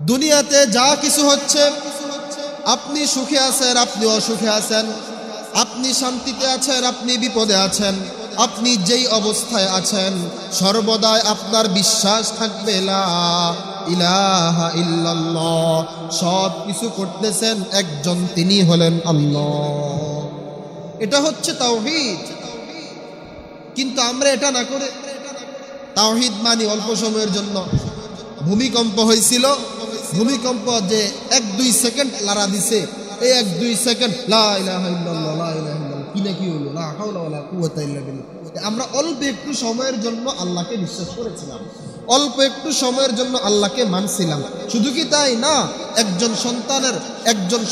দুনিয়াতে যা কিছু হচ্ছে, আপনি সুখে আছেন, আপনি অসুখে আছেন, আপনি শান্তিতে আছেন, আপনি বিপদে আছেন, আপনি যেই অবস্থায় আছেন সর্বদাই আপনার বিশ্বাস থাকবে লা ইলাহা ইল্লাল্লাহ, সব কিছু করতেছেন একজন, তিনি হলেন আল্লাহ। এটা হচ্ছে তাওহীদ। কিন্তু আমরা এটা না করে তাওহীদ মানি অল্প সময়ের জন্য। ভূমিকম্প হয়েছিল, ভূমিকম্প যে 1-2 সেকেন্ড লাড়া দিছে, এই 1-2 সেকেন্ড লা ইলাহা ইল্লাল্লাহ লা ইলাহা ইল্লাল্লাহ কি না কি হলো, লা হাওলা ওয়ালা কুওয়াতা ইল্লা বিল্লাহ। আমরা অল্প একটু সময়ের জন্য আল্লাহকে বিশ্বাস করেছিলাম, অল্প একটু সময়ের জন্য আল্লাহকে মানছিলাম। শুধু কি তাই না, একজন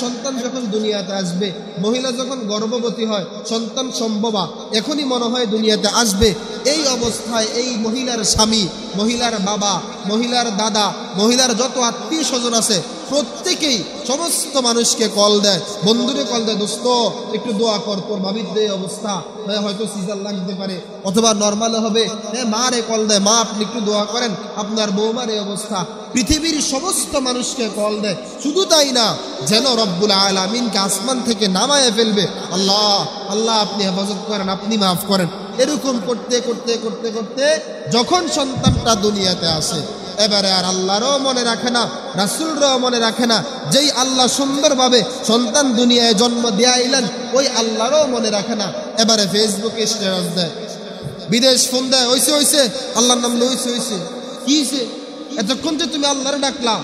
সন্তান যখন দুনিয়াতে আসবে, মহিলা যখন গর্ভবতী হয়, সন্তান সম্ভবা এখনই মনে হয় দুনিয়াতে আসবে, এই অবস্থায় এই মহিলার স্বামী, মহিলার বাবা, মহিলার দাদা, মহিলার যত আত্মীয় স্বজন আছে প্রত্যেকেই সমস্ত মানুষকে কল দেয়, বন্ধুরে কল দেয়, দোস্ত একটু দোয়া কর, তোর ভাবির যে অবস্থা, হয়তো সিজার লাগতে পারে অথবা নর্মাল হবে, মা রে কল দেয়, মা আপনি একটু দোয়া করেন, আপনার বৌমার এই অবস্থা। পৃথিবীর সমস্ত মানুষকে কল দেয়। শুধু তাই না, যেন রব্বুল আলামিনকে আসমান থেকে নামায় ফেলবে, আল্লাহ আল্লাহ আপনি হেফাজত করেন, আপনি মাফ করেন। এরকম করতে করতে করতে করতে যখন সন্তানটা দুনিয়াতে আসে, এবারে আর আল্লাহরও মনে রাখে না, রাসূলরাও মনে রাখে না, যেই আল্লাহ সুন্দরভাবে সন্তান দুনিয়ায় জন্ম দিয়াইলেন ওই আল্লাহরও মনে রাখে না। এবারে ফেসবুকে স্ট্যাটাস দেয়, বিদেশ ফোন দেয়, হইছে আল্লাহর নাম হইছে কি হইছে, এতক্ষণ যে তুমি আল্লাহর ডাকলা,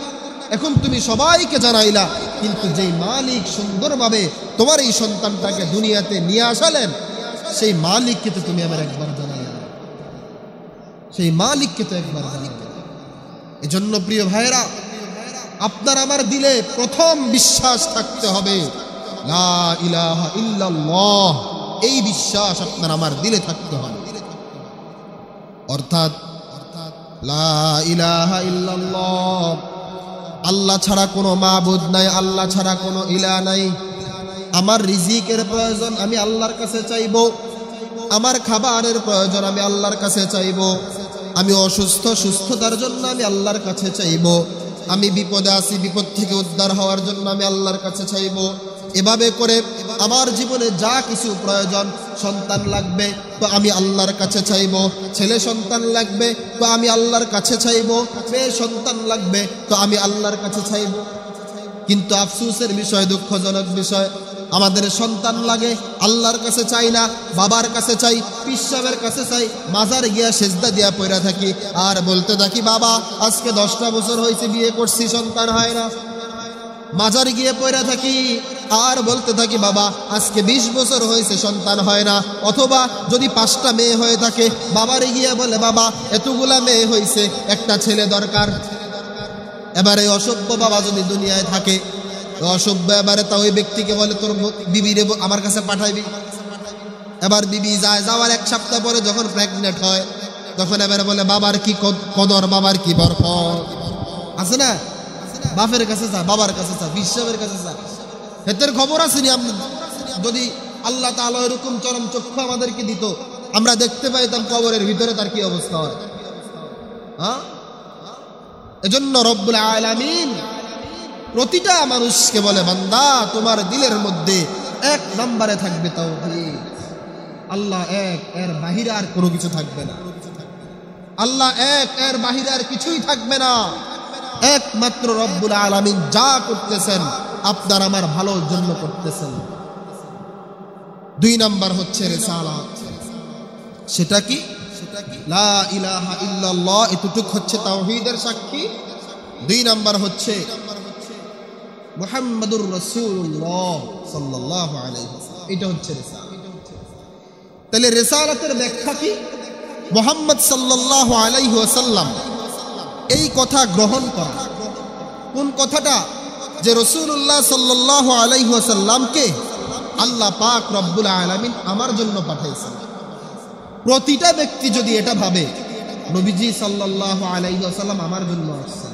এখন তুমি সবাইকে জানাইলা, কিন্তু যেই মালিক সুন্দরভাবে তোমার এই সন্তানটাকে দুনিয়াতে নিয়ে আসালেন, সেই মালিককে তো তুমি আমার একবার জানাইলা, সেই মালিককে তো একবার জানাইলা। এজন্য প্রিয় ভাইরা, আপনার আমার দিলে প্রথম বিশ্বাস থাকতে হবে লা ইলাহা ইল্লাল্লাহ, এই বিশ্বাস আপনার আমার দিলে থাকতে হবে। অর্থাৎ লা ইলাহা ইল্লাল্লাহ, আল্লাহ ছাড়া কোনো মাবুদ নাই, আল্লাহ ছাড়া কোনো ইলাহ নাই। আমার রিজিকের প্রয়োজন আমি আল্লাহর কাছে চাইব, আমার খাবারের প্রয়োজন আমি আল্লাহর কাছে চাইব, আমি অসুস্থ সুস্থতার জন্য আমি আল্লাহর কাছে চাইব, আমি বিপদে আছি বিপদ থেকে উদ্ধার হওয়ার জন্য আমি আল্লাহর কাছে চাইব। এভাবে করে আমার জীবনে যা কিছু প্রয়োজন, সন্তান লাগবে তো আমি আল্লাহর কাছে চাইব, ছেলে সন্তান লাগবে তো আমি আল্লাহর কাছে চাইব, মেয়ে সন্তান লাগবে তো আমি আল্লাহর কাছে চাইব। কিন্তু আফসোসের বিষয়, দুঃখজনক বিষয়, আমাদের সন্তান লাগে, আল্লাহর কাছে চাই না, বাবার কাছে চাই, পীর সাহেবের কাছে চাই, মাজার গিয়া সেজদা দিয়া পয়রা থাকি আর বলতে থাকি, বাবা আজকে 10টা বছর হয়েছে বিয়ে করছি, সন্তান হয় না। মাজার গিয়ে পয়রা থাকি আর বলতে থাকি, বাবা আজকে 20 বছর হয়েছে, সন্তান হয় না। অথবা যদি 5টা মেয়ে হয়ে থাকে, বাবারে গিয়ে বলে, বাবা এতগুলা মেয়ে হয়েছে, একটা ছেলে দরকার। এবারে অসভ্য বাবা যদি দুনিয়ায় থাকে, অসভ্য এবারে তা ওই ব্যক্তিকে বলে, তোর বিবিরে আমার কাছে পাঠাইবি। এবার বিবি যাওয়ার 1 সপ্তাহ পরে যখন প্রেগনেন্ট হয়, তখন এবারে বলে, বাবার কি কদর, বাবার কি বরকত আছে না, বাপের কাছে চা, বাবার কাছে চা, বিশ্বের কাছে চা। এদের খবর আছে নি? যদি আল্লাহ তাআলা এরকম চরম চক্ষু আমাদেরকে দিত, আমরা দেখতে পাইতাম কবরের ভিতরে তার কি অবস্থা হয়। এজন্য রব্বুল আলামিন প্রতিটা মানুষকে বলে, বান্দা তোমার দিলের মধ্যে 1 নম্বরে থাকবে তাওহীদ। আল্লাহ এক, এর বাহিরে আর কোনো কিছু থাকবে না। আল্লাহ এক, এর বাহিরে আর কিছুই থাকবে না। একমাত্র রব্বুল আলামিন যা করতেছেন আপনার আমার ভালোর জন্য করতেছেন। 2 নাম্বার হচ্ছে রিসালাত। সেটা কি? লা ইলাহা ইল্লাল্লাহ, এতটুক হচ্ছে তাওহীদের সাক্ষী। 2 নাম্বার হচ্ছে মুহাম্মাদুর রাসূলুল্লাহ সাল্লাল্লাহু আলাইহি ওয়াসাল্লাম, এটা হচ্ছে রিসালাত। তাহলে রিসালাতের ব্যাখ্যা কি? মুহাম্মদ সাল্লাল্লাহু আলাইহি ওয়াসাল্লাম এই কথা গ্রহণ করা। কোন কথাটা? যে রাসূলুল্লাহ সাল্লাল্লাহু আলাইহি ওয়াসাল্লামকে আল্লাহ পাক রব্বুল আলামিন আমার জন্য পাঠাইছেন। প্রতিটা ব্যক্তি যদি এটা ভাবে, নবীজি সাল্লাল্লাহু আলাইহি ওয়াসাল্লাম আমার জন্য আসছেন,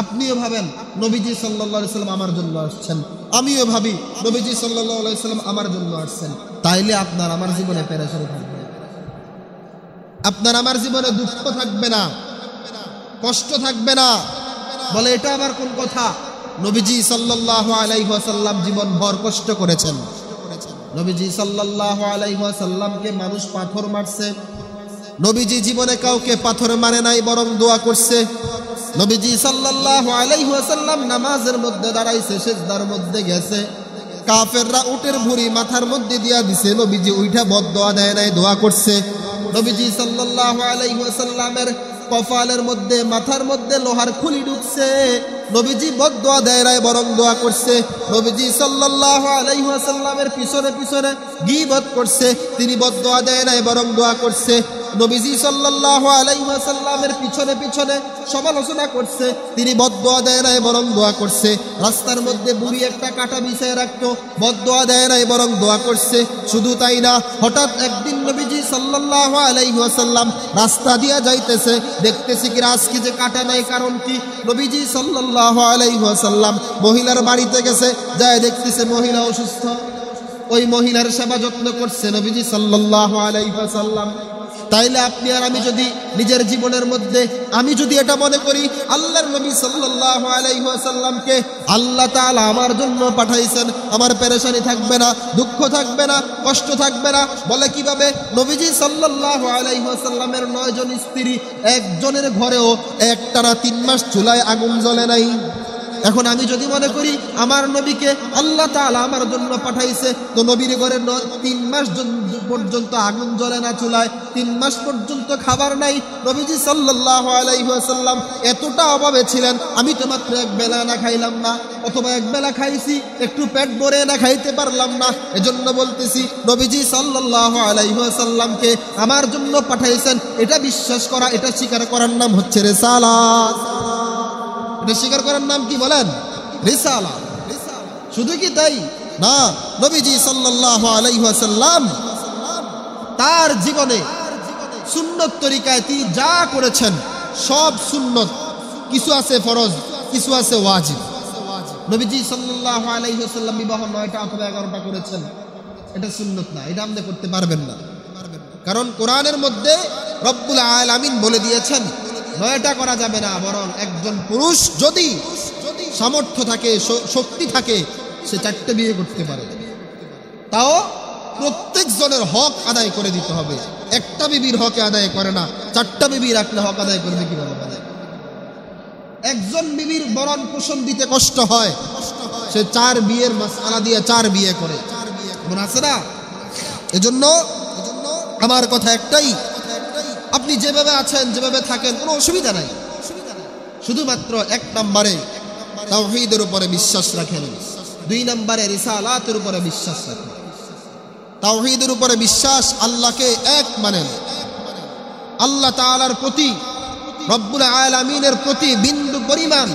আপনিও ভাবেন নবীজি সাল্লাল্লাহু আলাইহি ওয়াসাল্লাম আমার জন্য আসছেন, আমিও ভাবি নবীজি সাল্লাল্লাহু আলাইহি ওয়াসাল্লাম আমার জন্য আসছেন, তাইলে আপনার আমার জীবনে পেরেশানি থাকবে না, আপনার আমার জীবনে দুঃখ থাকবে না, কষ্ট থাকবে না, বলে এটা আবার কোন কথা? নবীজি সাল্লাল্লাহু আলাইহি ওয়াসাল্লাম জীবন ভর কষ্ট করেছেন। নবীজি সাল্লাল্লাহু আলাইহি ওয়াসাল্লামকে মানুষ পাথর মারছে, নবীজি জীবনে কাউকে পাথর মারে নাই, বরং দোয়া করছে। নবীজি সাল্লাল্লাহু আলাইহি ওয়াসাল্লাম নামাজের মধ্যে দাঁড়াইছে, সিজদার মধ্যে গেছে, কাফেররা উটের ভুঁড়ি মাথার মধ্যে দিয়া দিছে, নবীজি উইঠা বদদোয়া দেয় নাই, দোয়া করছে। নবীজি সাল্লাল্লাহু আলাইহি ওয়াসাল্লামের কপালের মধ্যে মাথার মধ্যে লোহার খুলি ঢুকছে, নবীজি বদদোয়া দেয় নাই, বরং দোয়া করছে। নবীজি সাল্লাল্লাহু আলাইহি ওয়াসাল্লামের পিছনে পিছনে গীবত করছে, তিনি বদদোয়া দেয় নাই, বরং দোয়া করছে। নবীজি সাল্লাল্লাহু আলাইহি ওয়াসাল্লামের পিছনে পিছনে সমালোচনা করছে, তিনি বদদোয়া দেয় নাই, বরং দোয়া করছে। রাস্তার মধ্যে বুড়ি একটা কাঁটা বিছায় রাখতো, বদদোয়া দেয় নাই, বরং দোয়া করছে। শুধু তাই না, হঠাৎ একদিন নবীজি সাল্লাল্লাহু আলাইহি ওয়াসাল্লাম রাস্তা দিয়া যাইতেছে, দেখতেছি কি আজকে যে কাঁটা নাই, কারণ কি? নবীজি সাল্লাল্লাহু আলাইহি ওয়াসাল্লাম মহিলার বাড়িতে গেছে, যায় দেখতেছে মহিলা অসুস্থ, ওই মহিলার সেবা যত্ন করছে নবীজি সাল্লাল্লাহু আলাইহি ওয়াসাল্লাম। তাইলে আপনি আর আমি যদি নিজের জীবনের মধ্যে আমি যদি এটা মনে করি আল্লাহর নবী সাল্লাল্লাহু আলাইহি ওয়াসাল্লামকে আল্লাহ তাআলা আমার জন্য পাঠাইছেন, আমার পেরেশানি থাকবে না, দুঃখ থাকবে না, কষ্ট থাকবে না। বলে কিভাবে? নবীজি সাল্লাল্লাহু আলাইহি ওয়াসাল্লামের 9 জন স্ত্রী, একজনের ঘরেও একটানা 3 মাস চুলায় আগুন জ্বলে নাই। এখন আমি যদি মনে করি আমার নবীকে আল্লাহ তাআলা আমার জন্য পাঠাইছে, তো নবীর ঘরে 3 মাস পর্যন্ত আগুন জ্বলে না চুলায়, 3 মাস পর্যন্ত খাবার নাই। নবীজি সাল্লাল্লাহু আলাইহি ওয়াসাল্লাম এতটা অভাবে ছিলেন, আমি তো মাত্র এক বেলা না খাইলাম না, অথবা এক বেলা খাইছি, একটু পেট ভরে না খাইতে পারলাম না। এজন্য বলতেছি নবীজি সাল্লাল্লাহু আলাইহি ওয়াসাল্লামকে আমার জন্য পাঠাইছেন, এটা বিশ্বাস করা, এটা স্বীকার করার নাম হচ্ছে রিসালাত। এটা স্বীকার করার নাম কি বলেন? রিসালাত। শুধু কি তাই না, নবীজি সাল্লাল্লাহু আলাইহি ওয়াসাল্লাম তার জীবনে সুন্নত তরিকায় তিনি যা করেছেন সব সুন্নত, কিছু আছে ফরজ, কিছু আছে ওয়াজিব। নবীজি সাল্লাল্লাহু আলাইহি ওয়াসাল্লাম বিবাহ 9টা অথবা 11টা করেছেন, এটা সুন্নত না, এটা আপনি করতে পারবেন না। কারণ কোরআনের মধ্যে রব্বুল আলামিন বলে দিয়েছেন 9টা করা যাবে না, বরং একজন পুরুষ যদি সামর্থ্য থাকে, শক্তি থাকে, সে 4টে বিয়ে করতে পারে। তাও প্রত্যেক জনের হক আদায় করে দিতে হবে। একটা বিবির হক আদায় করে না, 4টা বিবি রাখলে হক আদায় করবে কিভাবে? একজন বিবির বরণ পোষণ দিতে কষ্ট হয়, সে 4 বিয়ের মাসআলা দিয়ে 4 বিয়ে করে, মনে আছে না? এজন্য আমার কথা একটাই, আপনি যেভাবে আছেন, যেভাবে থাকেন, কোনো অসুবিধা নাই। শুধুমাত্র 1 নম্বরে তাওহীদের উপরে বিশ্বাস রাখেন, 2 নম্বরে রিসালাতের উপরে বিশ্বাস রাখেন। তাওহীদের উপরে বিশ্বাস, আল্লাহকে এক মানেন, আল্লাহ তাআলার প্রতি, রব্বুল আলামিনের প্রতি বিন্দু পরিমাণ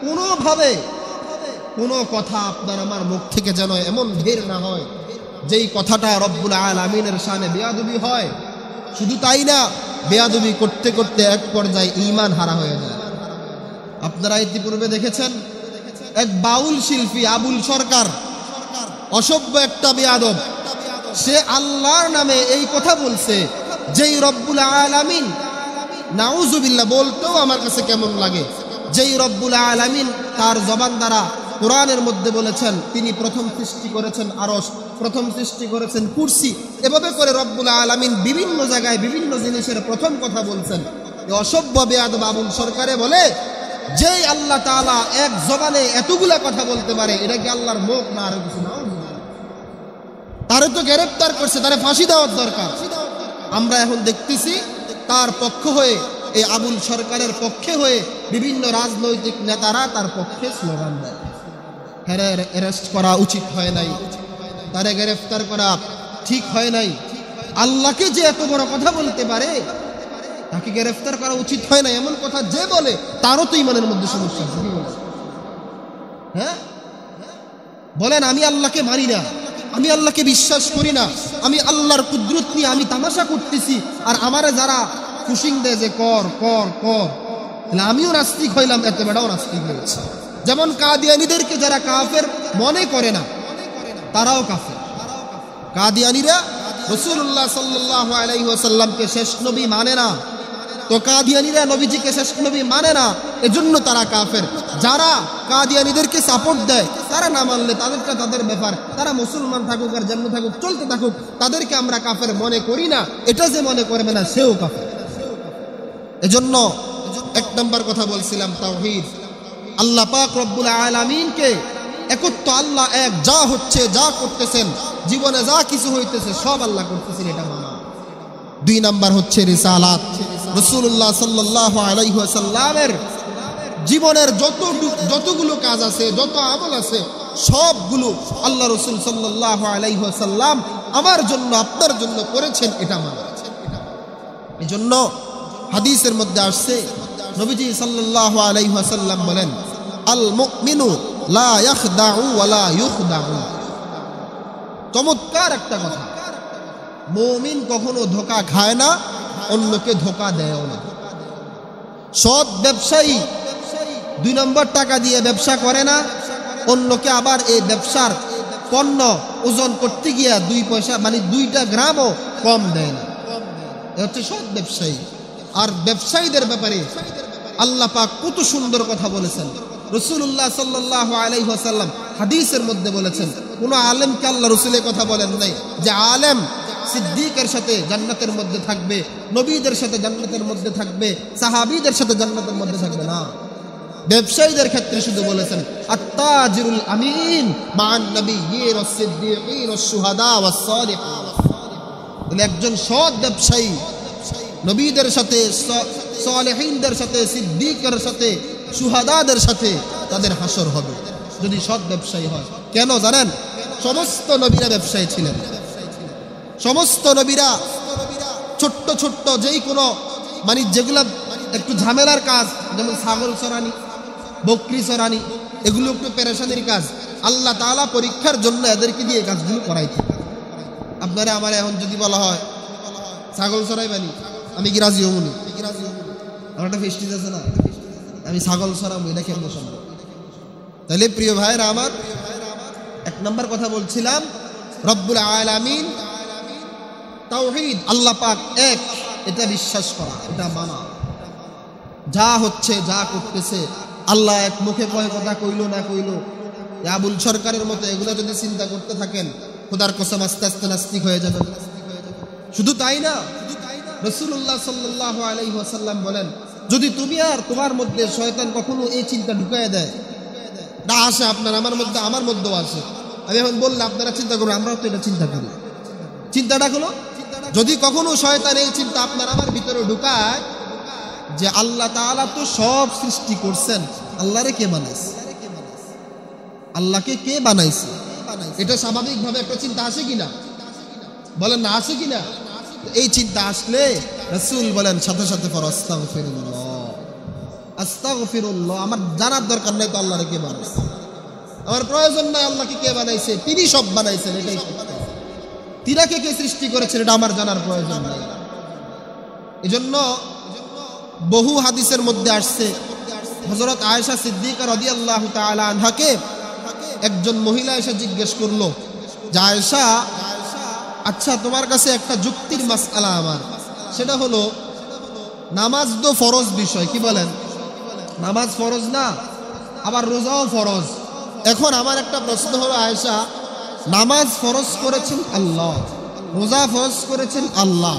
কোনোভাবে কোনো কথা আপনার আমার মুখ থেকে যেন এমন বের না হয় যেই কথাটা রব্বুল আলামিনের শানে বেয়াদবি হয়। শুধু তাই না, বেয়াদবি করতে করতে এক পর্যায়ে ঈমান হারা হয়ে যায়। আপনারা ইতিপূর্বে দেখেছেন এক বাউল শিল্পী আবুল সরকার, অসভ্য একটা বেয়াদব, সে আল্লাহর নামে এই কথা বলছে যেই রব্বুল আলামিন, নাউজুবিল্লাহ বলতেও আমার কাছে কেমন লাগে, যেই রব্বুল আলামিন তার জবান দ্বারা কোরআনের মধ্যে বলেছেন তিনি প্রথম সৃষ্টি করেছেন আরশ, প্রথম সৃষ্টি করেছেন কুরসি, এভাবে করে রব্বুল আলামিন বিভিন্ন জায়গায় বিভিন্ন জিনিসের প্রথম কথা বলছেন। অসভ্য বেয়াদব আবুল সরকারে বলে, যেই আল্লাহ তাআলা এক জবানে এতগুলা কথা বলতে পারে, এটা কি আল্লাহর মুখ না আরো কিছু? না, তারে তো গ্রেফতার করছে, তারে ফাঁসি দেওয়ার দরকার। আমরা এখন দেখতেছি তার পক্ষ হয়ে, এই আবুল সরকারের পক্ষে হয়ে বিভিন্ন রাজনৈতিক নেতারা তার পক্ষে স্লোগান দেয়, হ্যাঁ অ্যারেস্ট করা উচিত হয় নাই, তারে গ্রেফতার করা ঠিক হয় নাই। আল্লাহকে যে এত বড় কথা বলতে পারে, তাকে গ্রেফতার করা উচিত হয় না, এমন কথা যে বলে, তারও তো ইমানের মধ্যে সমস্যা আছে। হ্যাঁ বলেন, আমি আল্লাহকে মানি না, আমি আল্লাহকে বিশ্বাস করি না, আমি আল্লাহর কুদরত নিয়ে আমি তামাশা করতেছি, আর আমারে যারা খুশিং দেয় যে কর কর কর, তাহলে আমিও নাস্তিক হইলাম, এতে বেটাও নাস্তিক হয়েছে। যেমন কাদিয়ানীদেরকে যারা কাফের মনে করে না, তারাও কাফের। কাদিয়ানীরা রাসূলুল্লাহ সাল্লাল্লাহু আলাইহি ওয়াসাল্লামকে শেষ নবী মানে না, তো কাদিয়ানীরা নবীজিকে শেষ নবী মানে না, এজন্য তারা কাফের। যারা কাদিয়ানীদেরকে সাপোর্ট দেয় তারা না মানলে তাদেরটা তাদের ব্যাপার, তারা মুসলমান থাকুক আর যেমন থাকুক চলতে থাকুক, তাদেরকে আমরা কাফের মনে করি না। এটা যে মনে করবে না সেও কাফের। এজন্য এক নম্বর কথা বলছিলাম তাওহীদ। আল্লাহ পাক রব্বুল আলামিনকে একত্ব, আল্লাহ এক, যা হচ্ছে যা করতেছেন জীবনে যা কিছু হইতেছে সব আল্লাহ করতেছেন, এটা মানা। দুই নাম্বার হচ্ছে রিসালাত। রাসূলুল্লাহ সাল্লাল্লাহু আলাইহি ওয়াসাল্লামের জীবনের যতগুলো কাজ আছে, যত আমল আছে, সবগুলো আল্লাহ রাসূল সাল্লাল্লাহু আলাইহি ওয়াসাল্লাম আমার জন্য আপনার জন্য করেছেন, এটা মানা। এজন্য হাদিসের মধ্যে আসছে নবীজি সাল্লাল্লাহু আলাইহি ওয়াসাল্লাম বলেন, আল মুমিনু লা ইয়াখদাউ ওয়া লা ইউখদাউ। চমৎকার একটা কথা। মুমিন কখনো ধোঁকা খায় না, অন্যকে ধোঁকা দেয়ও না। সৎ ব্যবসায়ী 2 নম্বর টাকা দিয়ে ব্যবসা করে না, অন্যকে আবার এই ব্যবসার পণ্য ওজন করতে গিয়া 2 পয়সা মানে 2টা গ্রামও কম দেয় না। এ হচ্ছে সৎ ব্যবসায়ী। আর ব্যবসায়ীদের ব্যাপারে আল্লাহ পাক কত সুন্দর কথা বলেছেন। রাসূলুল্লাহ সাল্লাল্লাহু আলাইহি ওয়াসাল্লাম হাদিসের মধ্যে বলেছেন, কোন আলেমকে আল্লাহ রাসূলের কথা বলেন নাই যে আলেম সিদ্দিকের সাথে জান্নাতের মধ্যে থাকবে, নবীদের সাথে জান্নাতের মধ্যে থাকবে, সাহাবীদের সাথে জান্নাতের মধ্যে থাকবে না। ব্যবসায়ীদের ক্ষেত্রে শুধু বলেছেন আত-তাজিরুল আমিন মা'আন নাবিয়্যিন ওয়াস সিদ্দিকিন ওয়াস শুহাদা ওয়াস সালিহিন। তাহলে একজন সৎ ব্যবসায়ী নবীদের সাথে, সালেহিনদের সাথে, সিদ্দিকের সাথে, শুহাদাদের সাথে তাদের হাসর হবে যদি সৎ ব্যবসায়ী হয়। কেন জানেন? সমস্ত নবীরা ব্যবসায়ী ছিলেন। সমস্ত নবীরা ছোট্ট ছোট্ট যেই কোনো মানে যেগুলো একটু ঝামেলার কাজ, যেমন ছাগল চরানি, বকরি চরানি, এগুলো একটু পেরেশানির কাজ, আল্লাহ তাআলা পরীক্ষার জন্য এদেরকে দিয়ে কাজগুলো করাইতেন। আপনারা আমার এখন যদি বলা হয় ছাগল চরাইবানি, আমি কি রাজি হবনি? আমার একটা ফেস্টিজ আছে না, আমি ছাগল চড়াবো, এটা কেমন সম্ভব? তাহলে প্রিয় ভাইরা আমার, 1 নম্বর কথা বলছিলাম রব্বুল আলামিন, তাওহীদ, আল্লাহ পাক এক, এটা বিশ্বাস করা, এটা মানা। যা হচ্ছে যা করতেছে আল্লাহ এক, মুখে কয় কথা কইলো না কইলো, আবুল সরকারের মতো এগুলো যদি চিন্তা করতে থাকেন খোদার কসম আস্তে আস্তে নাস্তিক হয়ে যাবেন। শুধু তাই না, রাসূলুল্লাহ সাল্লাল্লাহু আলাইহি ওয়াসাল্লাম বলেন, যদি তুমি আর তোমার মধ্যে শয়তান কখনো এই চিন্তা ঢুকায় দেয়, না আসে আপনার আমার মধ্যে, আমার মধ্যেও আসে, আমি এখন বললে আপনারা চিন্তা করুন, আমরাও তো এটা চিন্তা করি। চিন্তাটা হলো, যদি কখনো শয়তান এই চিন্তা আপনার আমার ভিতরে ঢুকায় যে আল্লাহ তাআলা তো সব সৃষ্টি করছেন, আল্লাহরে কে বানাইছে, আল্লাহকে কে বানাইছে, এটা স্বাভাবিকভাবে একটা চিন্তা আসে কিনা? বলেন না, আসে কিনা? এই চিন্তা আসলে রাসূল বলেন সাথে সাথে পড়ো আস্তাগফিরুল্লাহ, আস্তাগফিরুল্লাহ। আমার জানার দরকার নাই তো আল্লাহরে কে বানাইছে, আমার প্রয়োজন নাই আল্লাহকে কে বানাইছে, তিনি সব বানাইছেন, এটাই সত্য। তিনাকে কে সৃষ্টি করেছেন এটা আমার জানার প্রয়োজন নাই। এজন্য বহু হাদিসের মধ্যে আসছে, হযরত আয়েশা সিদ্দিকা রাদিয়াল্লাহু তাআলা আনহাকে একজন মহিলা এসে জিজ্ঞেস করলো যে আয়েশা, আচ্ছা তোমার কাছে একটা যুক্তির মাসআলা আমার, সেটা হলো নামাজ তো ফরজ বিষয়, কি বলেন? নামাজ ফরজ না, আবার রোজাও ফরজ। এখন আমার একটা প্রশ্ন হলো আয়েশা, নামাজ ফরজ করেছেন আল্লাহ, রোজা ফরজ করেছেন আল্লাহ,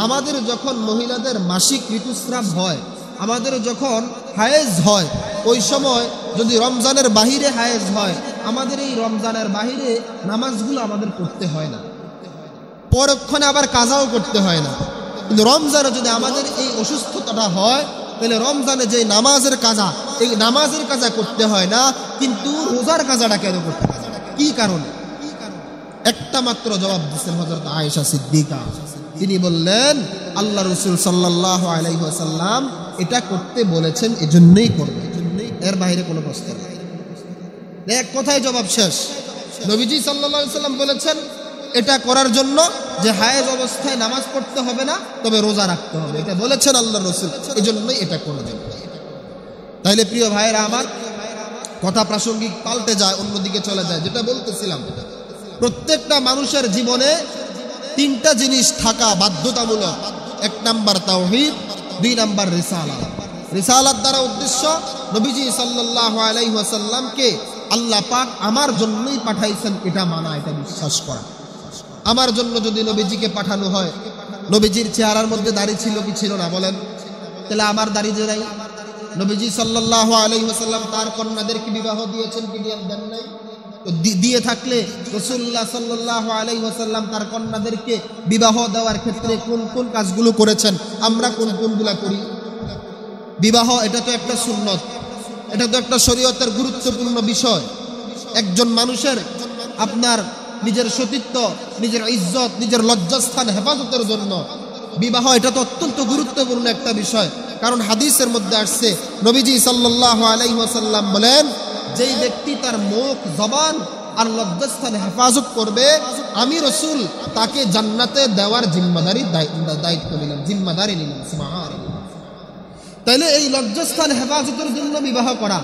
আমাদের যখন মহিলাদের মাসিক ঋতুস্রাব হয়, আমাদের যখন হায়েজ হয়, ওই সময় যদি রমজানের বাহিরে হায়েজ হয়, আমাদের এই রমজানের বাহিরে নামাজগুলো আমাদের করতে হয় না, পরক্ষণে আবার কাজাও করতে হয় না। কিন্তু রমজানে যদি আমাদের এই অসুস্থতাটা হয়, তাহলে রমজানে যে নামাজের কাজা, এই নামাজের কাজা করতে হয় না, কিন্তু রোজার কাজাটা কেন করতে হয়? কি কারণে? একটা মাত্র জবাব দিচ্ছেন হযরত আয়েশা সিদ্দিকা। তিনি বললেন আল্লাহ রাসূল সাল্লাল্লাহু আলাইহি ওয়াসাল্লাম এটা করতে বলেছেন, এজন্যই করবে, এর বাইরে কোনো প্রশ্ন নেই। এক কথায় জবাব শেষ। নবীজি সাল্লাল্লাহু আলাইহি ওয়াসাল্লাম বলেছেন এটা করার জন্য যে হায়েজ অবস্থায় নামাজ পড়তে হবে না, তবে রোজা রাখতে হবে, এটা বলেছেন আল্লাহ রাসূল, এজন্যই এটা করবেন। তাইলে প্রিয় ভাইয়েরা আমার, কথা প্রাসঙ্গিক পাল্টে যায়, অন্যদিকে চলে যায়। যেটা বলতেছিলাম, প্রত্যেকটা মানুষের জীবনে 3টা জিনিস থাকা বাধ্যতামূলক। 1 নাম্বার তাওহীদ, 2 নাম্বার রিসালাত। রিসালাত দ্বারা উদ্দেশ্য নবীজি সাল্লাল্লাহু আলাইহি ওয়াসাল্লামকে আল্লাহ পাক আমার জন্যই পাঠাইছেন এটা মানা, এটা বিশ্বাস করা। আমার জন্য যদি নবীজিকে পাঠানো হয়, নবীজির চেহারার মধ্যে দাড়ি ছিল কি ছিল না বলেন? তাহলে আমার দাড়ি যে নাই, নবীজি সাল্লাল্লাহু আলাইহি ওয়াসাল্লাম তার কন্যাদেরকে বিবাহ দিয়েছেন কি দেন নাই? তো দিয়ে থাকলে রাসূলুল্লাহ সাল্লাল্লাহু আলাইহি ওয়াসাল্লাম তার কন্যাদেরকে বিবাহ দেওয়ার ক্ষেত্রে কোন কোন কাজগুলো করেছেন, আমরা কোন কোনগুলা করি? বিবাহ এটা তো একটা সুন্নত, এটা তো একটা শরীয়তের গুরুত্বপূর্ণ বিষয়। একজন মানুষের আপনার নিজের সতীত্ব, নিজের ইজ্জত, নিজের লজ্জাস্থান হেফাজতের জন্য বিবাহ এটা তো অত্যন্ত গুরুত্বপূর্ণ একটা বিষয়। কারণ হাদিসের মধ্যে আসছে নবীজি সাল্লাল্লাহু আলাইহি ওয়াসাল্লাম বলেন, যেই ব্যক্তি তার মুখ, জবান আর লজ্জাস্থান হেফাজত করবে, আমি রাসূল তাকে জান্নাতে দেওয়ার দায়িত্ব নিলাম, জিম্মাদারি নিলাম। সুবহানাল্লাহ। তাইলে এই লজ্জাস্থান হেফাজতের জন্য বিবাহ করা,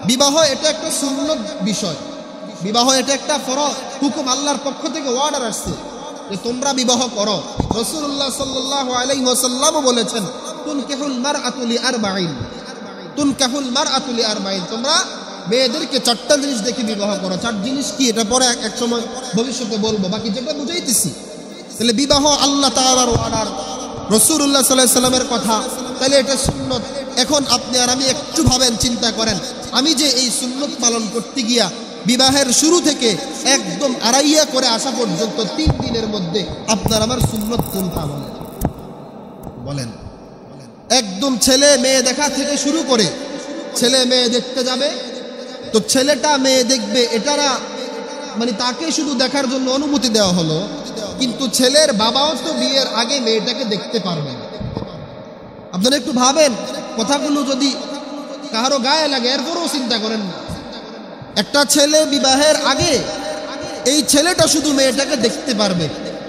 বিবাহ এটা একটা সুন্নত বিষয়, বিবাহ এটা একটা ফরজ হুকুম, আল্লাহর পক্ষ থেকে অর্ডার আসছে যে তোমরা বিবাহ করো। রাসূলুল্লাহ সাল্লাল্লাহু আলাইহি ওয়াসাল্লাম বলেছেন, তুনকিহুল মারআতু লিআরবাঈন, তুনকিহুল মারআতু লিআরবাঈন, তোমরা মেয়েদেরকে 4টা জিনিস দেখে বিবাহ করো। 4 জিনিস কি এটা পরে এক সময় ভবিষ্যতে বলবো, বাকি যেটা বুঝাইতেছি। তাহলে বিবাহ আল্লাহ তাআলার অর্ডার, রাসূলুল্লাহ সাল্লাল্লাহু আলাইহি ওয়াসাল্লামের কথা, তাহলে এটা সুন্নত। এখন আপনি আর আমি একটু ভাবেন, চিন্তা করেন, আমি যে এই সুন্নত পালন করতে গিয়া বিবাহের শুরু থেকে একদম আড়াইয়া করে আসা পর্যন্ত 3 দিনের মধ্যে আপনার আমার সুন্নত কোনটা বলেন? একদম ছেলে মেয়ে দেখা থেকে শুরু করে, ছেলে মেয়ে দেখতে যাবে, তো ছেলেটা মেয়ে দেখবে, এটা না মানে তাকে শুধু দেখার জন্য অনুমতি দেওয়া হলো, কিন্তু ছেলের বাবাও তো বিয়ের আগে মেয়েটাকে দেখতে পারবে না। আপনারা একটু ভাবেন, কথাগুলো যদি কারো গায়ে লাগে এরপরও চিন্তা করেন না। একটা ছেলে বিবাহের আগে এই ছেলেটা শুধু মেয়েটাকে দেখতে পারবে,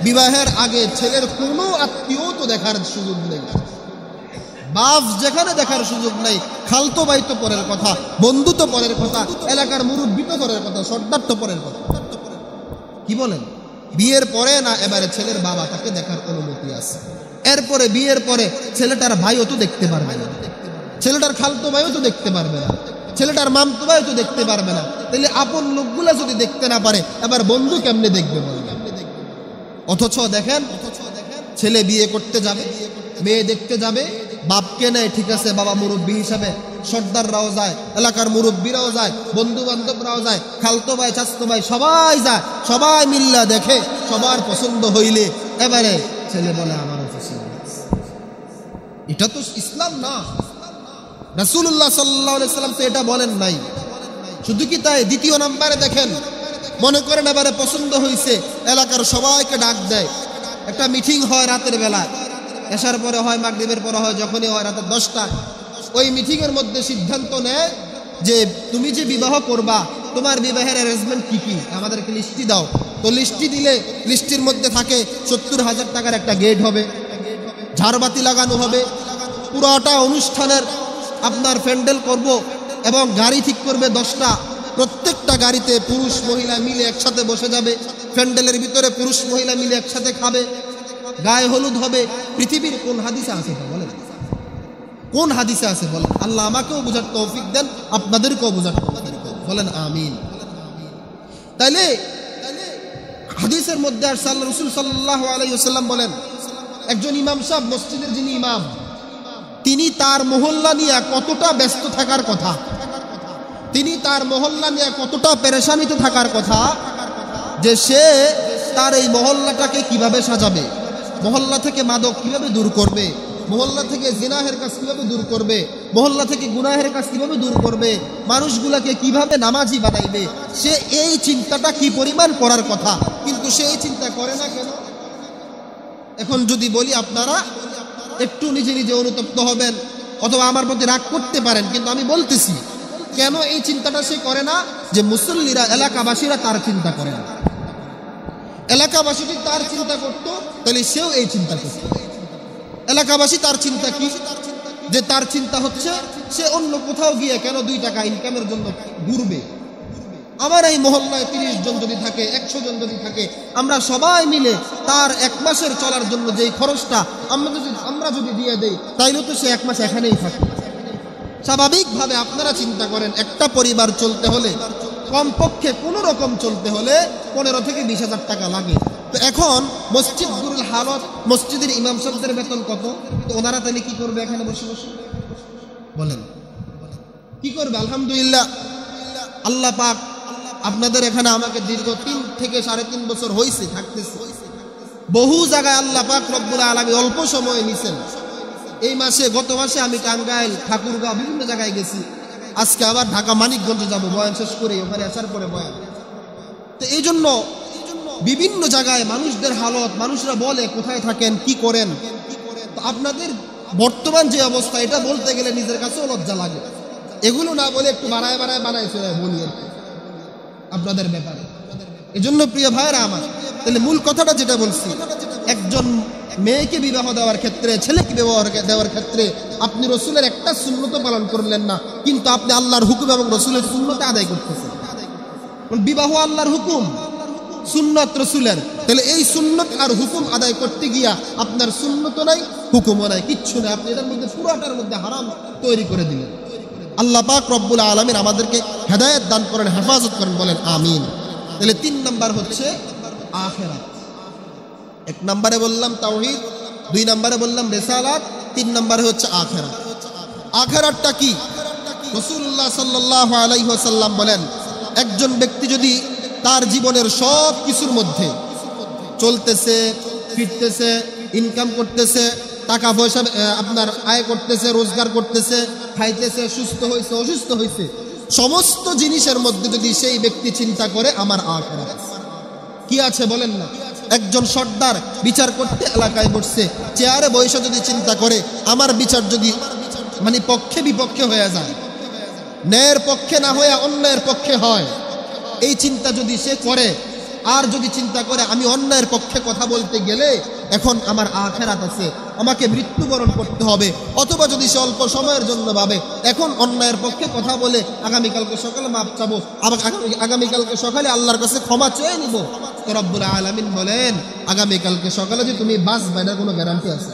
বিবাহের আগে ছেলের কোনো আত্মীয় তো দেখার সুযোগ নেই, বাপ যেখানে দেখার সুযোগ নেই, খালতো ভাই তো পরের কথা, বন্ধু তো পরের কথা, এলাকার মুরব্বি তো পরের কথা, সর্দার তো পরের কথা। কি বলেন? বিয়ের পরে না এবারে ছেলের বাবা তাকে দেখার অনুমতি আছে। এরপরে বিয়ের পরে ছেলেটার ভাইও তো দেখতে পারবে না, ছেলেটার খালতো ভাইও তো দেখতে পারবে না, ছেলেটার মামতো ভাইও তো দেখতে পারবে না। তাহলে আপন লোকগুলা যদি দেখতে না পারে, এবার বন্ধু কেমনে দেখবে বলেন? অথচ দেখেন, ছেলে বিয়ে করতে যাবে, মেয়ে দেখতে যাবে, বাপকে নেয়, ঠিক আছে, বাবা মুরব্বী হিসাবে, সর্দাররাও যায়, এলাকার মুরব্বীরাও যায়, বন্ধু বান্ধবরাও যায়, খালতো ভাই চাচতো ভাই সবাই যায়, সবাই মিল্লা দেখে, সবার পছন্দ হইলে এবারে ছেলে বলে আমারও পছন্দ। এটা তো ইসলাম না। রাসূলুল্লাহ সাল্লাল্লাহু আলাইহি ওয়াসাল্লাম তো এটা বলেন নাই। শুধু কি তাই? দ্বিতীয় নম্বরে দেখেন, মনে করেন এবারে পছন্দ হয়েছে, এলাকার সবাইকে ডাক দেয়, একটা মিটিং হয় রাতের বেলা, এশার পরে হয়, মাগরিবের পরে হয়, যখনই হয় রাতের 10টা, ওই মিটিংয়ের মধ্যে সিদ্ধান্ত নেয় যে তুমি যে বিবাহ করবা, তোমার বিবাহের অ্যারেঞ্জমেন্ট কি কি, আমাদেরকে লিস্টি দাও। তো লিস্টি দিলে লিস্টির মধ্যে থাকে 70,000 টাকার একটা গেট হবে, ঝাড়বাতি লাগানো হবে, পুরোটা অনুষ্ঠানের আপনার প্যান্ডেল করব, এবং গাড়ি ঠিক করবে 10টা, প্রত্যেকটা গাড়িতে পুরুষ মহিলা মিলে একসাথে বসে যাবে, প্যান্ডেলের ভিতরে পুরুষ মহিলা মিলে একসাথে খাবে, গায়ে হলুদ হবে। পৃথিবীর কোন হাদিসে আছে বলেন? কোন হাদিসে আছে বলেন? আল্লাহ আমাকেও বুঝার তৌফিক দেন, আপনাদেরকেও বুঝার তৌফিক দেন, বলেন আমিন। তাইলে হাদিসের মধ্যে আর রাসূল সাল্লাল্লাহু আলাইহি ওয়াসাল্লাম বলেন, একজন ইমাম সাহেব, মসজিদের যিনি ইমাম, তিনি তার মহল্লা নিয়ে কতটা ব্যস্ত থাকার কথা, তিনি তার মহল্লা নিয়ে কতটা পেরেশানিতে থাকার কথা, যে সে তার এই মহল্লাটাকে কিভাবে সাজাবে, মহল্লা থেকে মাদক কিভাবে দূর করবে, মহল্লা থেকে জিনাহের কাজ কিভাবে দূর করবে, মহল্লা থেকে গুনাহের কাজ কিভাবে দূর করবে, মানুষগুলাকে কিভাবে নামাজি বানাইবে, সে এই চিন্তাটা কি পরিমাণ করার কথা, কিন্তু সে এই চিন্তা করে না কেন? এখন যদি বলি, আপনারা একটু নিজে নিজে অনুতপ্ত হবেন অথবা আমার প্রতি রাগ করতে পারেন, কিন্তু আমি বলতেছি কেন এই চিন্তাটা সে করে না, যে মুসল্লিরা, এলাকাবাসীরা তার চিন্তা করে না। এলাকাবাসী যদি তার চিন্তা করতো, তাহলে সেও এই চিন্তা করত। এলাকাবাসী তার চিন্তা কি? যে তার চিন্তা হচ্ছে সে অন্য কোথাও গিয়ে কেন 2 টাকা ইনকামের জন্য ঘুরবে, আমার এই মহল্লায় 30 জন যদি থাকে, 100 জন যদি থাকে, আমরা সবাই মিলে তার 1 মাসের চলার জন্য যেই খরচটা আমরা যদি দিয়ে দেই, তাইলে তো সে 1 মাস এখানেই থাকবে। স্বাভাবিকভাবে আপনারা চিন্তা করেন, একটা পরিবার চলতে হলে কমপক্ষে কোনো রকম চলতে হলে 15 থেকে 20,000 টাকা লাগে। তো এখন মসজিদগুলোর হালত, মসজিদের ইমাম সাহেবদের বেতন কত? তো ওনারা তাহলে কি করবে এখানে বসে বসে? বলেন কি করবে? আলহামদুলিল্লাহ, আল্লাহ পাক আপনাদের এখানে আমাকে দীর্ঘ 3 থেকে 3.5 বছর হয়েছে থাকতেছে। বহু জায়গায় আল্লাহ পাক রব্বুল আলামিন অল্প সময়ে নিছেন। এই মাসে, গত মাসে আমি টাঙ্গাইল, ঠাকুরগাঁও বিভিন্ন জায়গায় গেছি। আজকে আবার ঢাকা মানিকগঞ্জে যাব বয়ান শেষ করে, ওখানে আসার পরে বয়ান। তো এই জন্য বিভিন্ন জায়গায় মানুষদের হালত, মানুষরা বলে কোথায় থাকেন, কি করেন। তো আপনাদের বর্তমান যে অবস্থা, এটা বলতে গেলে নিজের কাছেও লজ্জা লাগে। এগুলো না বলে একটু বানায় বলি আর কি আপনাদের ব্যাপারে। এজন্য প্রিয় ভাইরা আমার, তাহলে মূল কথাটা যেটা বলছি, একজন মেয়েকে বিবাহ দেওয়ার ক্ষেত্রে, ছেলেকে বিবাহ দেওয়ার ক্ষেত্রে আপনি রসুলের একটা সুন্নত পালন করলেন না, কিন্তু আপনি আল্লাহর হুকুম এবং রসুলের সুন্নতে আদায় করতেছেন। বিবাহ আল্লাহর হুকুম, সুন্নত রসুলের। তাহলে এই সুন্নত আর হুকুম আদায় করতে গিয়া আপনার সুন্নত নাই, হুকুমও নাই, কিচ্ছু নাই। আপনি এটার মধ্যে পুরোটার মধ্যে হারাম তৈরি করে দিলেন। আল্লাহ পাক রব্বুল আলামিন আমাদেরকে হেদায়েত দান করেন, হেফাজত করেন, বলেন আমিন। তাহলে 3 নাম্বার হচ্ছে আখিরাত। 1 নম্বরে বললাম তাওহীদ, 2 নম্বরে বললাম রিসালাত, 3 নম্বরে হচ্ছে আখিরাত। আখিরাতটা কি? রাসূলুল্লাহ সাল্লাল্লাহু আলাইহি ওয়াসাল্লাম বলেন, একজন ব্যক্তি যদি তার জীবনের সব কিছুর মধ্যে চলতেছে, ফিরতেছে, ইনকাম করতেছে, টাকা পয়সা আপনার আয় করতেছে, রোজগার করতেছে, খাইতেছে, সুস্থ হয়েছে, অসুস্থ হয়েছে, সমস্ত জিনিসের মধ্যে যদি সেই ব্যক্তি চিন্তা করে আমার আখিরাত কি আছে বলেন না। একজন সর্দার বিচার করতে এলাকায় বসছে, চেয়ারে বসে যদি চিন্তা করে আমার বিচার যদি মানে পক্ষে বিপক্ষে হয়ে যায়, ন্যায়ের পক্ষে না হয়ে অন্যায়ের পক্ষে হয়, এই চিন্তা যদি সে করে, আর যদি চিন্তা করে আমি অন্যায়ের পক্ষে কথা বলতে গেলে এখন আমার আখিরাত আছে, আমাকে মৃত্যুবরণ করতে হবে, অথবা যদি সে অল্প সময়ের জন্য ভাবে এখন অন্যায়ের পক্ষে কথা বলে আগামীকালকে সকালে মাপ চাবো, আগামীকালকে সকালে আল্লাহর কাছে ক্ষমা চেয়ে নিব, তো রব্বুল আলামিন বলেন আগামীকালকে সকালে যে তুমি বাঁচবে, এটার কোনো গ্যারান্টি আছে?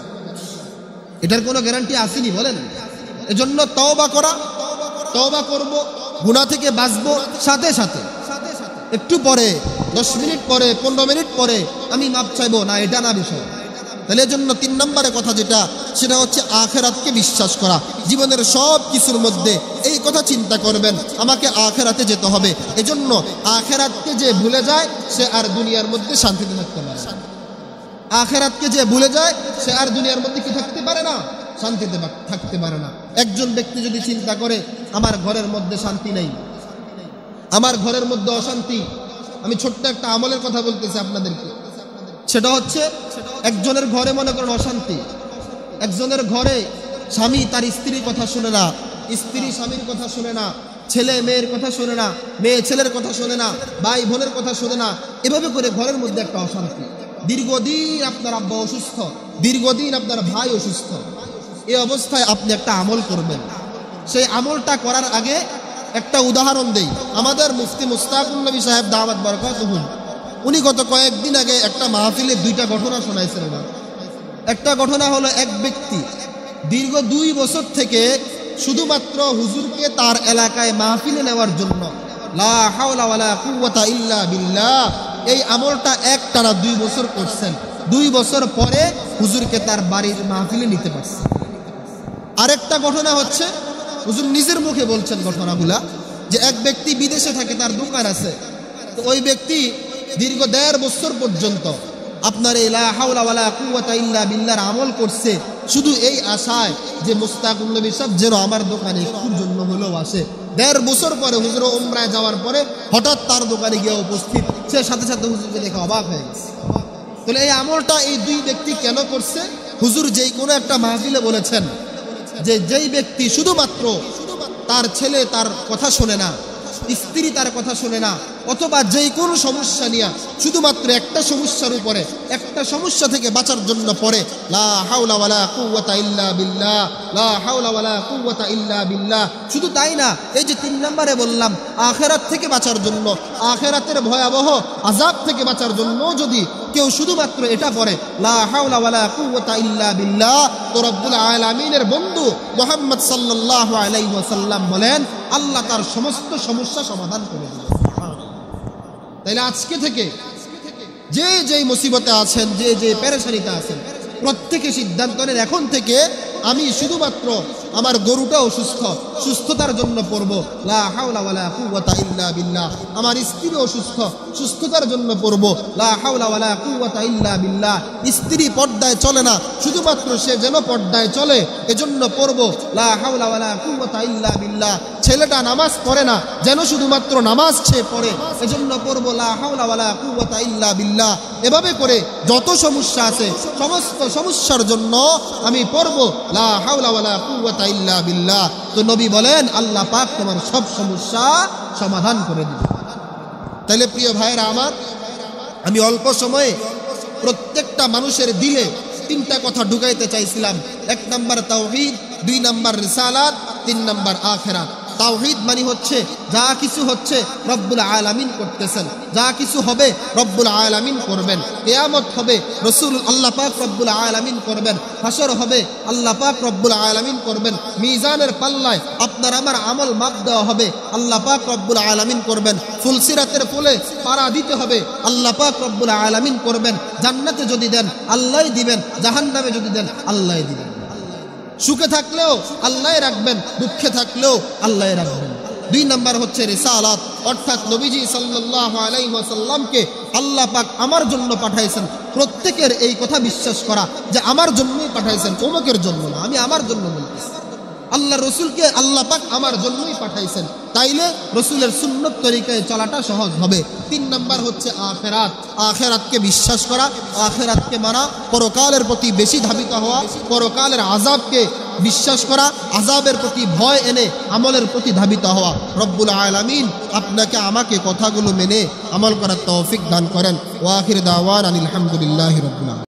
এটার কোনো গ্যারান্টি আসেনি বলেন। এজন্য তওবা করা, তওবা করব, গুনাহ থেকে বাঁচবো, সাথে সাথে একটু পরে 10 মিনিট পরে 15 মিনিট পরে আমি মাপ চাইবো না, এটা না বিষয়। তাহলে এজন্য 3 নম্বরে কথা যেটা, সেটা হচ্ছে আখিরাতকে বিশ্বাস করা। জীবনের সব কিছুর মধ্যে এই কথা চিন্তা করবেন আমাকে আখিরাতে যেতে হবে। এজন্য আখিরাতকে যে ভুলে যায় সে আর দুনিয়ার মধ্যে শান্তিতে থাকতে পারে না। আখিরাতকে যে ভুলে যায় সে আর দুনিয়ার মধ্যে কি থাকতে পারে না? শান্তিতে থাকতে পারে না। একজন ব্যক্তি যদি চিন্তা করে আমার ঘরের মধ্যে শান্তি নেই, আমার ঘরের মধ্যে অশান্তি, আমি ছোট্ট একটা আমলের কথা বলতেছি আপনাদেরকে। সেটা হচ্ছে একজনের ঘরে মনে করেন অশান্তি, একজনের ঘরে স্বামী তার স্ত্রীর কথা শুনে না, স্ত্রী স্বামীর কথা শুনে না, ছেলে মেয়ের কথা শুনে না, মেয়ে ছেলের কথা শুনে না, ভাই বোনের কথা শুনে না, এভাবে করে ঘরের মধ্যে একটা অশান্তি। দীর্ঘদিন আপনার আব্বা অসুস্থ, দীর্ঘদিন আপনার ভাই অসুস্থ, এই অবস্থায় আপনি একটা আমল করবেন। সেই আমলটা করার আগে একটা উদাহরণ দেই। আমাদের মুফতি মুস্তাকুন নবী সাহেব দাওয়াত বরকাতুহু, উনি গত কয়েকদিন আগে একটা মাহফিলে 2টা ঘটনা শোনাইছেন। একটা ঘটনা হলো, এক ব্যক্তি দীর্ঘ 2 বছর থেকে শুধুমাত্র হুজুরকে তার এলাকায় মাহফিলে নেওয়ার জন্য লা হাওলা ওয়ালা কুওয়াতা ইল্লা বিল্লাহ এই আমলটা একটানা 2 বছর করছেন। 2 বছর পরে হুজুরকে তার বাড়ির মাহফিলে নিতে পারছেন। আরেকটা ঘটনা হচ্ছে, হুজুর নিজের মুখে বলছেন ঘটনাগুলা, যে এক ব্যক্তি বিদেশে থাকে, তার দোকান আছে। তো ওই ব্যক্তি দীর্ঘ 1.5 বছর পর্যন্ত আপনার এই লা হাওলা ওয়ালা কুওয়াতা ইল্লা বিল্লাহর আমল করছে, শুধু এই আশায় যে মুস্তাকুন নবী সাহেব যেন আমার দোকানে একটুর জন্য হলেও আসে। 1.5 বছর পরে হুজুর উমরায় যাওয়ার পরে হঠাৎ তার দোকানে গিয়ে উপস্থিত, সে সাথে সাথে হুজুরকে দেখে অবাক হয়ে গেছে। তাহলে এই আমলটা এই 2 ব্যক্তি কেন করছে? হুজুর যেই কোনো একটা মাহফিলে বলেছেন যে যেই ব্যক্তি শুধুমাত্র তার ছেলে তার কথা শোনে না, স্ত্রী তার কথা শোনে না, অথবা যেই কোনো সমস্যা নিয়ে শুধুমাত্র একটা সমস্যার উপরে, একটা সমস্যা থেকে বাঁচার জন্য পড়ে লা হাওলা ওয়ালা কুওয়াতা ইল্লা বিল্লাহ, লা হাওলা ওয়ালা কুওয়াতা ইল্লা বিল্লাহ। শুধু তাই না, এই যে 3 নম্বরে বললাম আখিরাত থেকে বাঁচার জন্য, আখিরাতের ভয়াবহ আযাব থেকে বাঁচার জন্য যদি কেউ শুধুমাত্র এটা পড়ে লা হাওলা ওয়ালা কুওয়াতা ইল্লা বিল্লাহ, তো রব্বুল আলামিনের বন্ধু মুহাম্মদ সাল্লাল্লাহু আলাইহি ওয়াসাল্লাম বলেন আল্লাহ তার সমস্ত সমস্যা সমাধান করে দিবেন। তাইলে আজকে থেকে যে যেই মুসিবতে আছেন, যে যে পেরেশানিতে আছেন, প্রত্যেকে সিদ্ধান্ত নেন এখন থেকে আমি শুধুমাত্র আমার গরুটা অসুস্থ, সুস্থতার জন্য পড়ব লা হাওলা ওয়ালা কুওয়াতা ইল্লা বিল্লাহ। আমার স্ত্রী অসুস্থ, সুস্থতার জন্য পড়ব লা হাওলা ওয়ালা কুওয়াতা ইল্লা বিল্লাহ। স্ত্রী পর্দায় চলে না, শুধুমাত্র সে যেন পর্দায় চলে এজন্য পড়ব লা হাওলা ওয়ালা কুওয়াতা ইল্লা বিল্লাহ। ছেলেটা নামাজ পড়ে না, যেন শুধুমাত্র নামাজ সে পড়ে এজন্য পড়ব লা হাওলা ওয়ালা কুওয়াতা ইল্লা বিল্লাহ। এভাবে করে যত সমস্যা আছে সমস্ত সমস্যার জন্য আমি পড়ব লা হাওলা ওয়ালা কুওয়াতা ইল্লা বিল্লাহ। তো নবী বলেন আল্লাহ পাক তোমার সব সমস্যা সমাধান করে দিবে। তাইলে প্রিয় ভাইরা আমার, আমি অল্প সময়ে প্রত্যেকটা মানুষের দিলে 3টা কথা ঢুকাইতে চাইছিলাম। 1 নাম্বার তাওহীদ, 2 নাম্বার রিসালাত, 3 নাম্বার আখিরাত। তাওহীদ মানে হচ্ছে যা কিছু হচ্ছে রব্বুল আলামিন করতেছেন, যা কিছু হবে রব্বুল আলামিন করবেন। কিয়ামত হবে রাসূল আল্লাহ পাক রব্বুল আলামিন করবেন, হাসর হবে আল্লাহ পাক রব্বুল আলামিন করবেন, মিজানের পাল্লায় আপনার আমার আমল মাপ দেওয়া হবে আল্লাহ পাক রব্বুল আলামিন করবেন, ফুলসিরাতের ফুলে পাড়া দিতে হবে আল্লাহ পাক রব্বুল আলামিন করবেন। জান্নাতে যদি দেন আল্লাহই দিবেন, জাহান্নামে যদি দেন আল্লাহই দিবেন। সুখে থাকলেও আল্লাহই রাখবেন, দুঃখে থাকলেও আল্লাহই রাখবেন। 2 নাম্বার হচ্ছে রিসালাত, অর্থাৎ নবীজি সাল্লাল্লাহু আলাইহি ওয়াসাল্লামকে আল্লাহ পাক আমার জন্য পাঠাইছেন। প্রত্যেকের এই কথা বিশ্বাস করা যে আমার জন্যই পাঠাইছেন, অমুকের জন্য না, আমি আমার জন্য বলতেছি। আল্লাহ রসুলকে আল্লাহ পাক আমার জন্যই পাঠাইছেন, তাইলে রসুলের সুন্নত তরিকায় চলাটা সহজ হবে। 3 নাম্বার হচ্ছে আখিরাত, আখিরাতকে বিশ্বাস করা, আখিরাতকে মানা, পরকালের প্রতি বেশি ধাবিত হওয়া, পরকালের আযাবকে বিশ্বাস করা, আযাবের প্রতি ভয় এনে আমলের প্রতি ধাবিত হওয়া। রব্বুল আলামিন আপনাকে আমাকে কথাগুলো মেনে আমল করার তৌফিক দান করেন। ওয়া আখির দাওয়ানা আলহামদুলিল্লাহি রাব্বিল আলামিন।